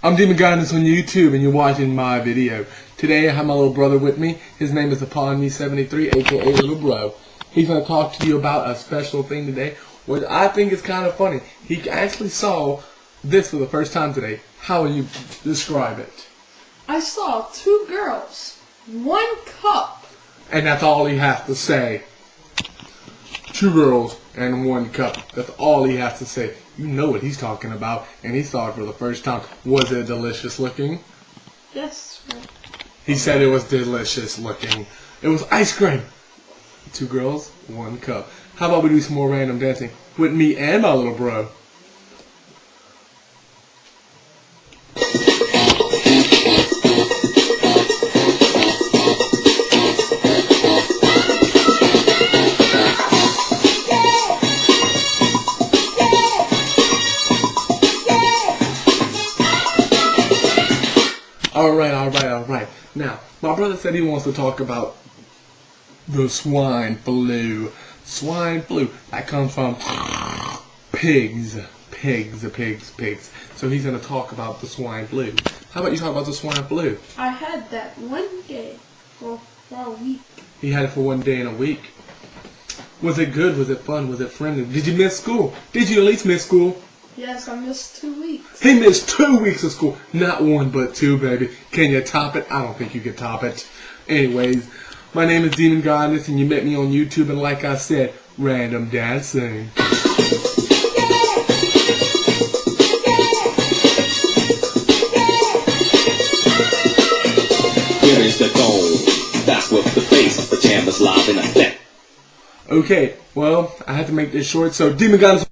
I'm Demon Guidance on YouTube, and you're watching my video. Today I have my little brother with me. His name is Upon Me 73, aka Little Bro. He's going to talk to you about a special thing today, which I think is kind of funny. He actually saw this for the first time today. How will you describe it? I saw two girls, one cup. And that's all he has to say. Two girls and one cup. That's all he has to say. You know what he's talking about, and he saw it for the first time. Was it delicious looking? Yes. He said it was delicious looking. It was ice cream. Two girls, one cup. How about we do some more random dancing with me and my little bro? Alright. Now, my brother said he wants to talk about the swine flu. Swine flu. That comes from pigs. So he's going to talk about the swine flu. How about you talk about the swine flu? I had that one day for a week. He had it for one day in a week. Was it good? Was it fun? Was it friendly? Did you miss school? Did you at least miss school? Yes, I missed 2 weeks. He missed 2 weeks of school. Not one, but two, baby. Can you top it? I don't think you can top it. Anyways, my name is Demon Guidance, and you met me on YouTube, and like I said, random dancing. Here is the goal. Back with the bass. Pajamas live in effect. Okay, well, I had to make this short, so Demon Guidance.